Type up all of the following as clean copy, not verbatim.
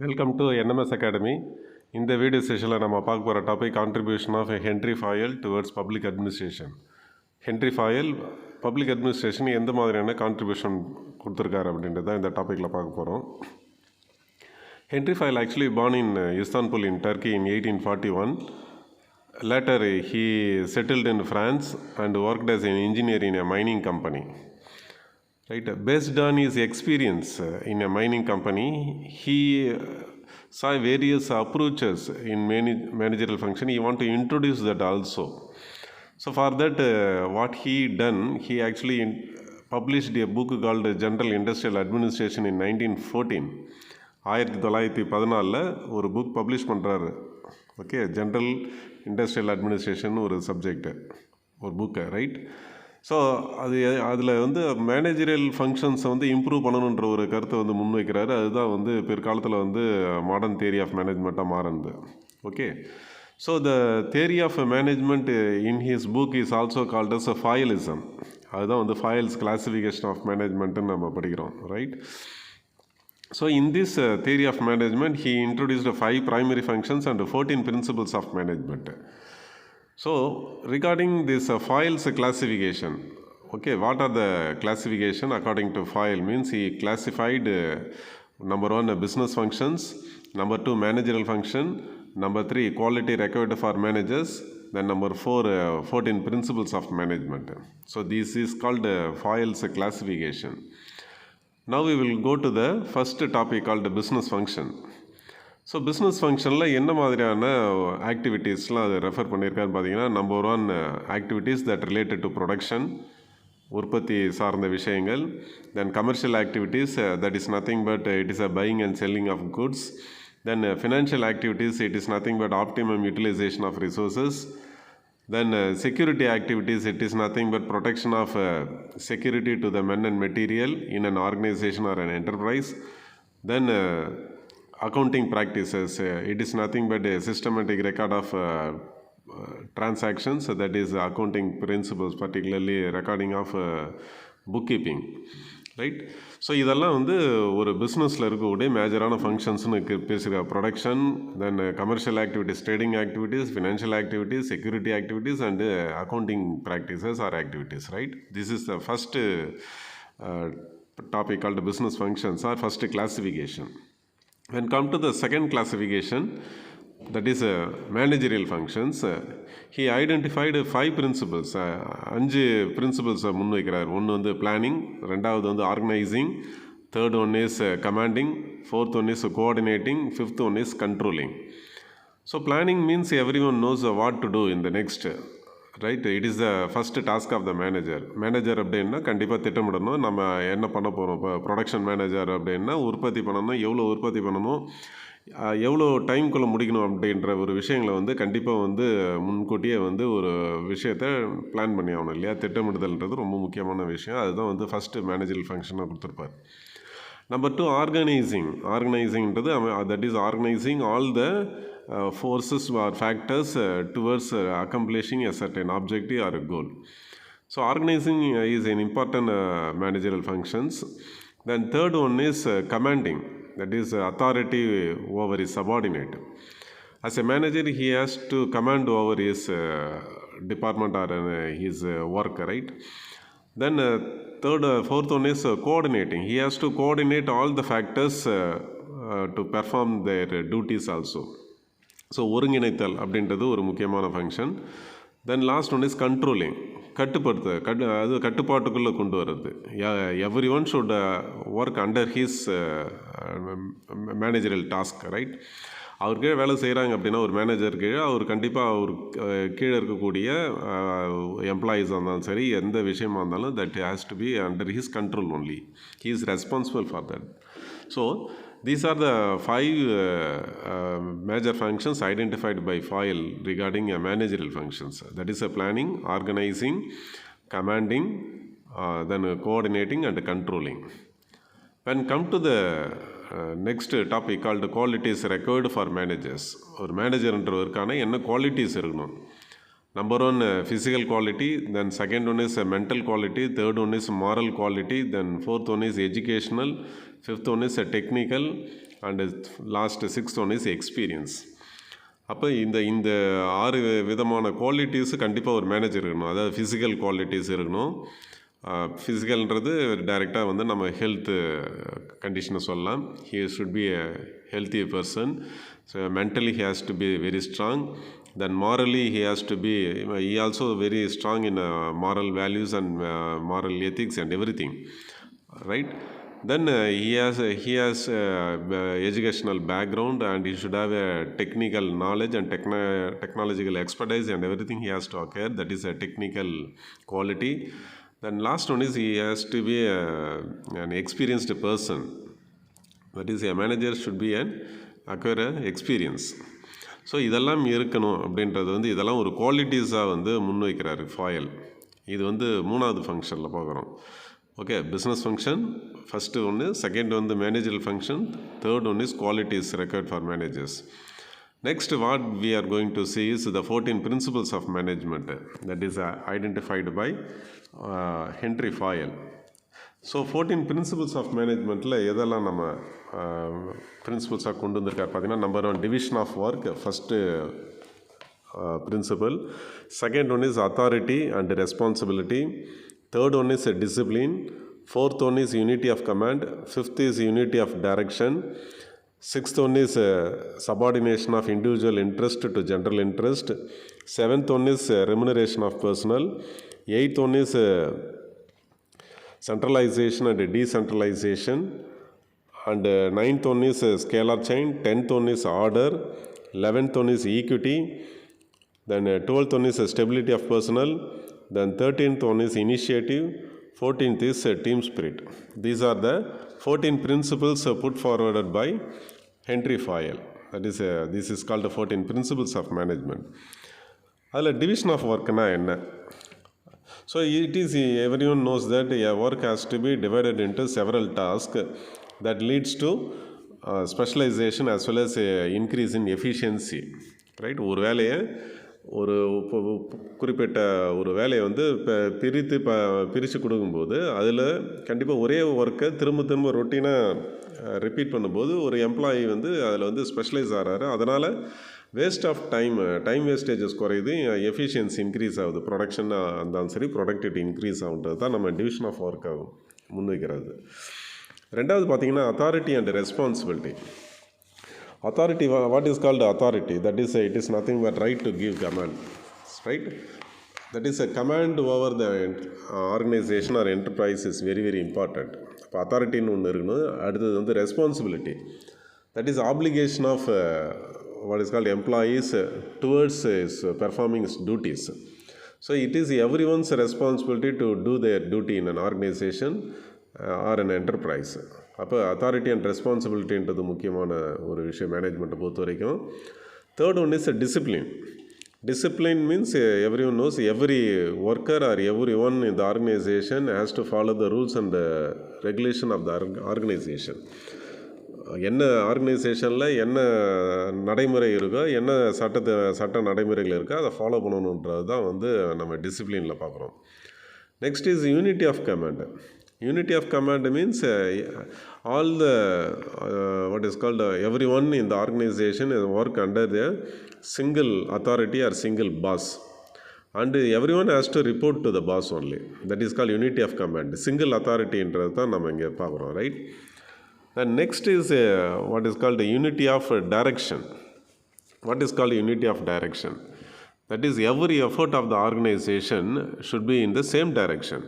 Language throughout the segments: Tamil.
Welcome to NMS academy. இந்த வீடியோ செஷனில் நம்ம பார்க்க போகிற topic contribution of Henri Fayol towards public administration. Henri Fayol public administration எந்த மாதிரியான கான்ட்ரிபியூஷன் கொடுத்துருக்காரு அப்படின்றது தான் இந்த டாப்பிக்கில் பார்க்க போகிறோம். Henry Fayol actually born in Istanbul in Turkey in 1841. Later he settled in France and worked as an engineer in a mining company. Right, based on his experience in a mining company, he saw various approaches in managerial function. He wanted to introduce that also. So for that, what he done, he actually published a book called General Industrial Administration in 1914. 1914 ஒரு புக் பப்ளிஷ் பண்ணுறாரு. ஓகே, ஜென்ரல் இண்டஸ்ட்ரியல் அட்மினிஸ்ட்ரேஷன் ஒரு சப்ஜெக்டு, ஒரு புக்கு, ரைட். ஸோ அதில் மேனேஜரியல் ஃபங்க்ஷன்ஸை இம்ப்ரூவ் பண்ணணுன்ற ஒரு கருத்தை முன்வைக்கிறாரு. அதுதான் பிற்காலத்தில் மாடர்ன் தியரி ஆஃப் மேனேஜ்மெண்ட்டாக மாறுது. Okay, so the theory of management in his book is also called as Fayolism. அதுதான் ஃபாயல்ஸ் கிளாசிஃபிகேஷன் ஆஃப் மேனேஜ்மெண்ட்டுன்னு நம்ம படிக்கிறோம், right. So in this theory of management, he introduced 5 primary functions and 14 principles of management. So regarding this Fayol's classification, okay, what are the classification according to Fayol? Means he classified number 1 business functions, number 2 managerial function, number 3 quality required for managers, then number 4 14 principles of management. So this is called Fayol's classification. Now we will go to the first topic called business function. So business functionல என்ன மாதிரியான ஆக்டிவிட்டீஸ்லாம் அது ரெஃபர் பண்ணியிருக்காருன்னு பார்த்தீங்கன்னா, number 1 activities that related to production, உற்பத்தி சார்ந்த விஷயங்கள். Then commercial activities, that is nothing but it is a buying and selling of goods. Then financial activities, it is nothing but optimum utilisation of resources. Then security activities, it is nothing but protection of security to the men and material in an organization or an enterprise. Then accounting practices, it is nothing but a systematic record of transactions, that is accounting principles, particularly recording of bookkeeping, right. So இதெல்லாம் ஒரு பிஸ்னஸில் இருக்கக்கூடிய மேஜரான ஃபங்க்ஷன்ஸ்னு பேசுகிற production, then commercial activities, trading activities, financial activities, security activities and accounting practices or activities, right. This is the first topic called business functions or first classification. When come to the second classification, that is managerial functions, he identified 5 principles. 5 principles முன்வைக்கிறார். ஒன்று பிளானிங், ரெண்டாவது organising, third one is commanding, fourth one is coordinating, fifth one is controlling. So planning means every one knows what to do in the next, right. It is the first task of the manager. Manager அப்படின்னா கண்டிப்பாக திட்டமிடணும், நம்ம என்ன பண்ண போகிறோம். இப்போ ப்ரொடக்ஷன் மேனேஜர் அப்படின்னா உற்பத்தி பண்ணணும், எவ்வளோ உற்பத்தி பண்ணணும், எவ்வளோ டைம்குள்ளே முடிக்கணும் அப்படின்ற ஒரு விஷயங்களை கண்டிப்பாக முன்கூட்டியே ஒரு விஷயத்தை பிளான் பண்ணி ஆகணும் இல்லையா. திட்டமிடுதல்ன்றது ரொம்ப முக்கியமான விஷயம். அதுதான் ஃபஸ்ட்டு மேனேஜரல் ஃபங்க்ஷனாக கொடுத்துருப்பார். Number 2 organising. ஆர்கனைசிங்கிறது that is organising all the forces or factors towards accomplishing a certain objective or a goal. So organizing is an important managerial functions. Then third one is commanding, that is authority over his subordinate. As a manager, he has to command over his department or his work, right. Then fourth one is coordinating. He has to coordinate all the factors to perform their duties also. ஸோ ஒருங்கிணைத்தல் அப்படின்றது ஒரு முக்கியமான function. Then last one is controlling, கட்டுப்பாட்டுக்குள்ளே கொண்டு வர்றது. Every one should work under his managerial task, right. அவர் கீழே வேலை செய்கிறாங்க அப்படின்னா ஒரு மேனேஜர் கீழே அவர் கண்டிப்பாக அவர் கீழே இருக்கக்கூடிய எம்ப்ளாயீஸாக இருந்தாலும் சரி, எந்த விஷயமா இருந்தாலும் that has to be under his control only. He is responsible for that. So these are the 5 major functions identified by Fayol regarding managerial functions. That is planning, organizing, commanding, then coordinating and controlling. When come to the next topic called qualities required for managers. ஒரு மேனேஜர்ன்றவருக்கான என்ன குவாலிட்டிஸ் இருக்கணும். Number 1 physical quality, then second one is mental quality, third one is moral quality, then fourth one is educational, fifth one is technical, and last 6th one is experience. அப்போ இந்த 6 விதமான குவாலிட்டிஸு கண்டிப்பாக ஒரு மேனேஜர் இருக்கணும். அதாவது ஃபிசிக்கல் குவாலிட்டிஸ் இருக்கணும். ஃபிசிக்கல்ன்றது டைரெக்டாக வந்து நம்ம ஹெல்த்து கண்டிஷனை சொல்லலாம். He should be a healthy person. So mentally he has to be very strong. Then morally he also very strong in moral values and moral ethics and everything, right? Then he has educational background, and he should have a technical knowledge and technological expertise and everything he has to acquire. That is a technical quality. Then last one is he has to be an experienced person. That is, a manager should be acquire experience. So இதெல்லாம் இருக்கணும் அப்படின்றது வந்து இதெல்லாம் ஒரு குவாலிட்டிஸாக வந்து முன்வைக்கிறாரு ஃபாயல். இது வந்து 3வது ஃபங்க்ஷனில் பார்க்குறோம். ஓகே, பிஸ்னஸ் ஃபங்க்ஷன் ஃபஸ்ட்டு ஒன்று, செகண்ட் வந்து managerial function, third one is qualities record for managers. Next, what we are going to see is the 14 principles of management that is identified by Henry Fayol. So 14 principles of managementல எதெல்லாம் நம்ம பிரின்சிபல்ஸாக கொண்டு வந்திருக்காரு பார்த்தீங்கன்னா, number 1 division of work, first principle. Second one is authority and responsibility. Third one is discipline. Fourth one is unity of command. Fifth is unity of direction. Sixth one is subordination of individual interest to general interest. Seventh one is remuneration of personnel. Eighth one is centralization and decentralization. And ninth one is scalar chain. 10th one is order. 11th one is equity. Then 12th one is stability of personnel. Then 13th one is initiative. 14th is team spirit. These are the 14 principles put forwarded by Henry Fayol. That is, this is called the 14 principles of management. அதில் டிவிஷன் ஆஃப் ஒர்க்னா என்ன? So it is everyone knows that a work has to be divided into several tasks that leads to specialization as well as increase in efficiency, right? ஒரு வேலையை ஒரு குறிப்பிட்ட ஒரு வேலையை வந்து பிரித்து கொடுக்கும்போது அதில் கண்டிப்பாக ஒரே ஒர்க்கை திரும்ப ரொட்டீனாக ரிப்பீட் பண்ணும்போது ஒரு எம்ப்ளாயி வந்து அதில் வந்து ஸ்பெஷலைஸ் ஆகிறாரு. அதனால் வேஸ்ட் ஆஃப் டைம் வேஸ்டேஜஸ் குறையுது, எஃபிஷியன்சி இன்க்ரீஸ் ஆகுது. ப்ரொடக்ஷனாக இருந்தாலும் சரி, ப்ரொடக்டிவிட்டி இன்க்ரீஸ் ஆகுன்றது தான் நம்ம டிவிஷன் ஆஃப் ஒர்க்கை முன்வைக்கிறது. ரெண்டாவது பார்த்திங்கன்னா authority and responsibility. Authority, what is called authority? That is, it is nothing but right to give command, right? That is, a command over the organization or enterprise is very, very important. இப்போ அத்தாரிட்டின்னு ஒன்று இருக்கணும். அடுத்தது வந்து responsibility. That is obligation of what is called employees towards performing duties. So it is everyone's responsibility to do their duty in an organization or an enterprise. அப்போ அத்தாரிட்டி அண்ட் ரெஸ்பான்சிபிலிட்டின்றது முக்கியமான ஒரு விஷயம் மேனேஜ்மெண்ட்டை பொறுத்த வரைக்கும். Third one is discipline. Discipline means every one knows every worker or every one in the organisation has to follow the rules and regulation of the organisation. என்ன ஆர்கனைசேஷனில் என்ன நடைமுறை இருக்கோ, என்ன சட்ட நடைமுறைகள் இருக்கோ அதை ஃபாலோ பண்ணணுன்றது தான் வந்து நம்ம டிசிப்ளினில் பார்க்குறோம். Next is unity of command. Unity of command means all the what is called everyone in the organization work under the single authority or single boss, and everyone has to report to the boss only. That is called unity of command. Single authority என்றது தான் நம்ம இங்கே பார்க்குறோம், right? And next is what is called unity of direction. What is called unity of direction? That is, every effort of the organization should be in the same direction.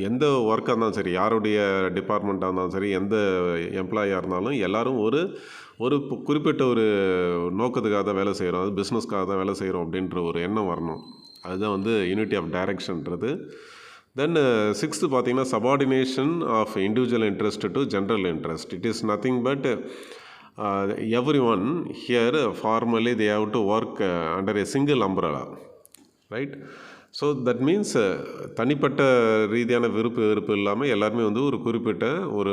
எந்த ஒர்க்காக இருந்தாலும் சரி, யாருடைய டிபார்ட்மெண்ட்டாக இருந்தாலும் சரி, எந்த எம்ப்ளாயாக இருந்தாலும் எல்லாரும் ஒரு குறிப்பிட்ட ஒரு நோக்கத்துக்காக தான் வேலை செய்கிறோம், அது பிஸ்னஸ்க்காக தான் வேலை செய்கிறோம் அப்படின்ற ஒரு எண்ணம் வரணும். அதுதான் வந்து யூனிட்டி ஆஃப் டைரக்ஷன்றது. தென் சிக்ஸ்த்து பார்த்திங்கன்னா subordination of individual interest to general interest. It is nothing but everyone here formally they have to work under a single umbrella, right? So that means தனிப்பட்ட ரீதியான வெறுப்பு இல்லாமல் எல்லாருமே வந்து ஒரு குறிப்பிட்ட ஒரு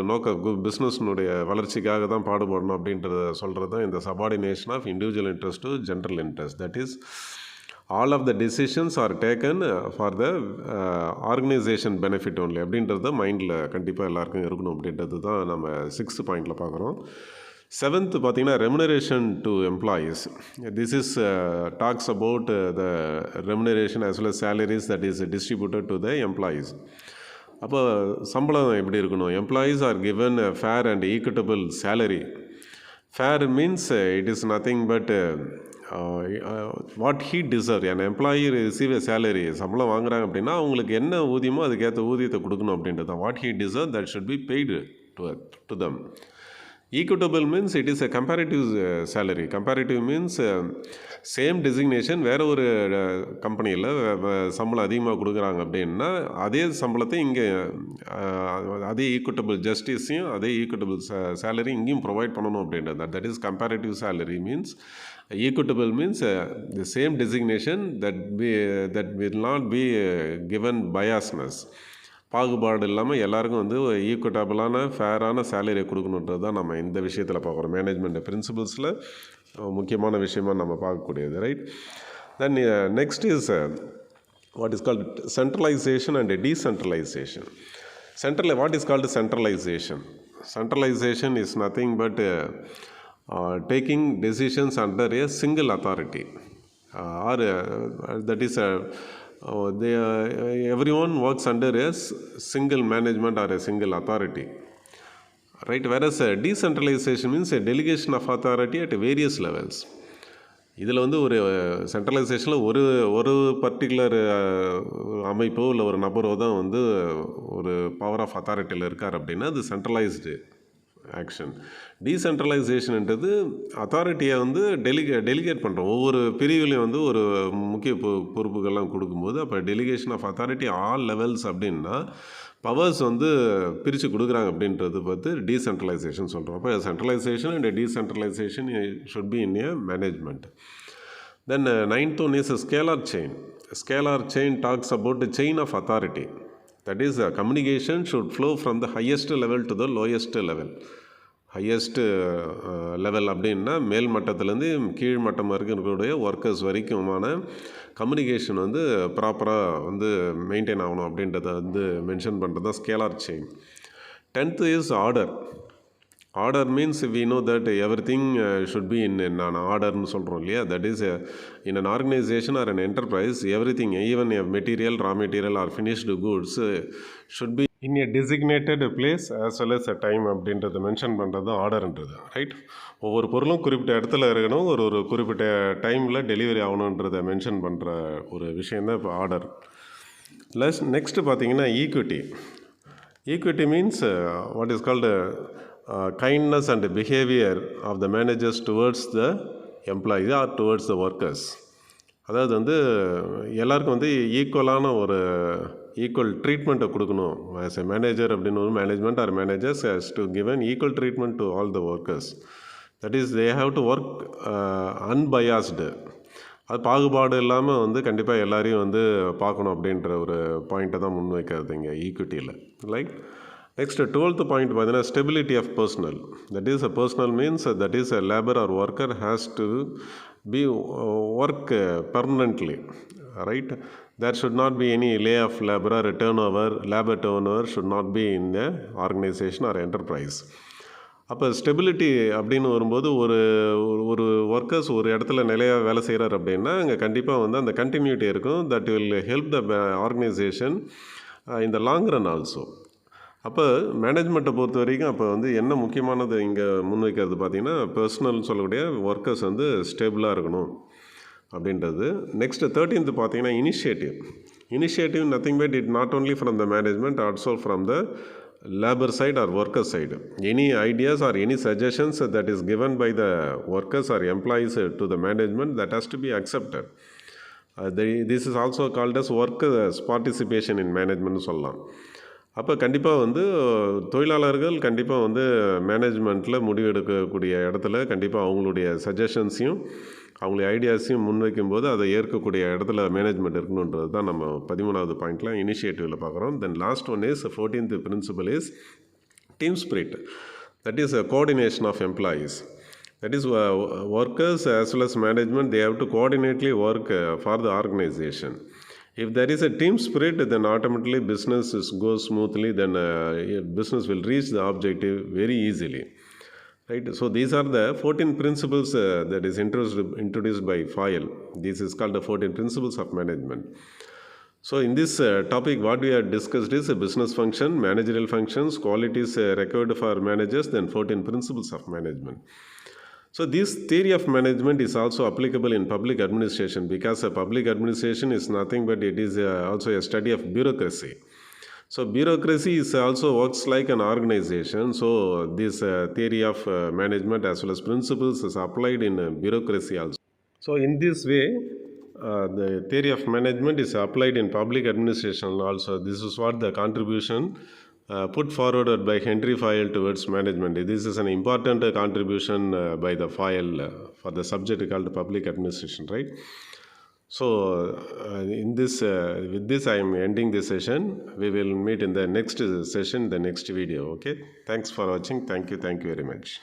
பிஸ்னஸ்னுடைய வளர்ச்சிக்காக தான் பாடுபடணும் அப்படின்றத சொல்கிறது தான் இந்த subordination of individual interest to general interest. That is all of the decisions are taken for the organization benefit only அப்படின்றத மைண்டில் கண்டிப்பாக எல்லாருக்கும் இருக்கணும் அப்படின்றது தான் நம்ம 6th பாயிண்டில் பார்க்குறோம். Seventh பார்த்தீங்கன்னா remuneration to employees. This is talks about the remuneration as well as salaries that is distributed to the employees. அப்போ சம்பளம் எப்படி இருக்கணும்? Employees are given a fair and equitable salary. Fair means it is nothing but what he deserve. an employee receive a salary, சம்பளம் வாங்குறாங்க அப்படின்னா அவங்களுக்கு என்ன ஊதியமோ அதுக்கேற்ற ஊதியத்தை கொடுக்கணும் அப்படின்றது தான். What he deserve that should be paid to them. Equitable means it is a comparative salary. Comparative means same designation வேறு ஒரு கம்பெனியில் சம்பளம் அதிகமாக கொடுக்குறாங்க அப்படின்னா அதே சம்பளத்தை இங்கே அதே ஈக்குவட்டபிள் ஜஸ்டிஸையும் அதே ஈக்குவட்டபிள் சேலரி இங்கேயும் ப்ரொவைட் பண்ணணும் அப்படின்றது. That is comparative salary means. equitable means the same designation that will not be given biasness. பாகுபாடு இல்லாமல் எல்லாருக்கும் வந்து ஈக்குவட்டபிளான ஃபேரான சேலரியை கொடுக்கணுன்றது தான் நம்ம இந்த விஷயத்தில் பார்க்குறோம். மேனேஜ்மெண்ட் பிரின்சிபல்ஸில் முக்கியமான விஷயமாக நம்ம பார்க்கக்கூடியது, right. Then next is what is called centralisation and decentralisation. What is called centralisation? Centralization is nothing but taking decisions under a single authority, or that is everyone works under a single management or a single authority, right. Whereas decentralization means a delegation of authority at various levels. இதில் வந்து ஒரு சென்ட்ரலைசேஷனில் ஒரு பர்டிகுலர் அமைப்போ இல்லை ஒரு நபரோ தான் வந்து ஒரு பவர் ஆஃப் அத்தாரிட்டியில் இருக்கார் அப்படின்னா அது சென்ட்ரலைஸ்டு ஆக்ஷன். டீசென்ட்ரலைசேஷன்ன்றது அத்தாரிட்டியை வந்து டெலிகேட் பண்ணுறோம். ஒவ்வொரு பிரிவுலையும் வந்து ஒரு முக்கிய பொறுப்புகள்லாம் கொடுக்கும்போது அப்போ delegation of authority all levels அப்படின்னா பவர்ஸ் வந்து பிரித்து கொடுக்குறாங்க அப்படின்றது பார்த்து டீசென்ட்ரலைசேஷன் சொல்கிறோம். அப்போ centralisation and decentralisation should be in a management. Then ninth one is a scalar chain. Scalar chain talks about the chain of authority. That is, communication should flow from the highest level to the lowest level. Highest level அப்படின்னா மேல் மட்டத்துலேருந்து கீழ் மட்டம் வரைக்கும் இருக்கக்கூடிய ஒர்க்கர்ஸ் வரைக்குமான கம்யூனிகேஷன் வந்து ப்ராப்பராக வந்து மெயின்டைன் ஆகணும் அப்படின்றத வந்து மென்ஷன் பண்ணுறது தான் scalar chain. 10th is order. Order means we know that everything should be in ஆர்டர்னு சொல்கிறோம் இல்லையா. That is in an organisation or an enterprise everything even material, raw material or finished goods should be in a designated place as well as a time அப்படின்றத மென்ஷன் பண்ணுறது தான் ஆர்டர்ன்றது, ரைட். ஒவ்வொரு பொருளும் குறிப்பிட்ட இடத்துல இருக்கணும், ஒரு குறிப்பிட்ட டைமில் டெலிவரி ஆகணுன்றதை மென்ஷன் பண்ணுற ஒரு விஷயந்தான் இப்போ ஆர்டர். நெக்ஸ்ட்டு பார்த்தீங்கன்னா equity. Equity means what is called kindness and behavior of the managers towards the employees or towards the workers. அதாவது வந்து எல்லாருக்கும் வந்து ஈக்குவலான ஒரு ஈக்குவல் ட்ரீட்மெண்ட்டை கொடுக்கணும். ஆஸ் எ மேனேஜர் அப்படின்னு ஒரு management R managers has to given equal treatment to all the workers. That is they have to work unbiased. அது பாகுபாடு இல்லாமல் வந்து கண்டிப்பாக எல்லாரையும் வந்து பார்க்கணும் அப்படின்ற ஒரு பாயிண்ட்டை தான் முன்வைக்கிறது இங்கே ஈக்விட்டியில், லைக். Next, 12th point பார்த்தீங்கன்னா stability of personnel. That is, a personnel means that is a labor or worker has to be work permanently, right. There should not be any layoff labor or turnover. Labor turnover should not be in the organization or enterprise. அப்போ ஸ்டெபிலிட்டி அப்படின்னு வரும்போது ஒரு ஒர்க்கர்ஸ் ஒரு இடத்துல நிலையாக வேலை செய்கிறார் அப்படின்னா அங்கே கண்டிப்பாக வந்து அந்த கண்டினியூட்டி இருக்கும். That will help the organisation in the long run also. அப்போ மேனேஜ்மெண்ட்டை பொறுத்த வரைக்கும் அப்போ வந்து என்ன முக்கியமானது இங்கே முன்வைக்கிறது பார்த்திங்கன்னா பர்சனல் சொல்லக்கூடிய ஒர்க்கர்ஸ் வந்து ஸ்டேபிளாக இருக்கணும் அப்படின்றது. நெக்ஸ்ட்டு 13th பார்த்தீங்கன்னா initiative nothing but it not only from the management also from the labour side or worker side. Any ideas or any suggestions that is given by the workers or employees to the management that has to be accepted. This is also called as workers participation in மேனேஜ்மெண்ட்னு சொல்லலாம். அப்போ கண்டிப்பாக வந்து தொழிலாளர்கள் கண்டிப்பாக வந்து மேனேஜ்மெண்ட்டில் முடிவெடுக்கக்கூடிய இடத்துல கண்டிப்பாக அவங்களுடைய சஜஷன்ஸையும் அவங்களுடைய ஐடியாஸையும் முன்வைக்கும்போது அதை ஏற்கக்கூடிய இடத்துல மேனேஜ்மெண்ட் இருக்கணுன்றது தான் நம்ம 13வது பாயிண்டில் இனிஷியேட்டிவில் பார்க்குறோம். Then last one is 14th principle is team spirit. That is a coordination of employees. That is, workers as well as management, they have to coordinately work for the organization. If there is a team spirit, then automatically business goes smoothly, then business will reach the objective very easily. right? So these are the 14 principles that is introduced by Fayol. This is called the 14 principles of management. So in this topic, what we have discussed is a business function, managerial functions, qualities required for managers, then 14 principles of management. So this theory of management is also applicable in public administration, because a public administration is nothing but it is also a study of bureaucracy. So bureaucracy is also works like an organization. So this theory of management as well as principles is applied in bureaucracy also. So in this way, the theory of management is applied in public administration also. This is what the contribution put forward by Henry Fayol towards management. This is an important contribution by the Fayol for the subject called public administration, right? So in this, with this, I am ending this session. We will meet in the next session, the next video. Okay. Thanks for watching. Thank you. Thank you very much.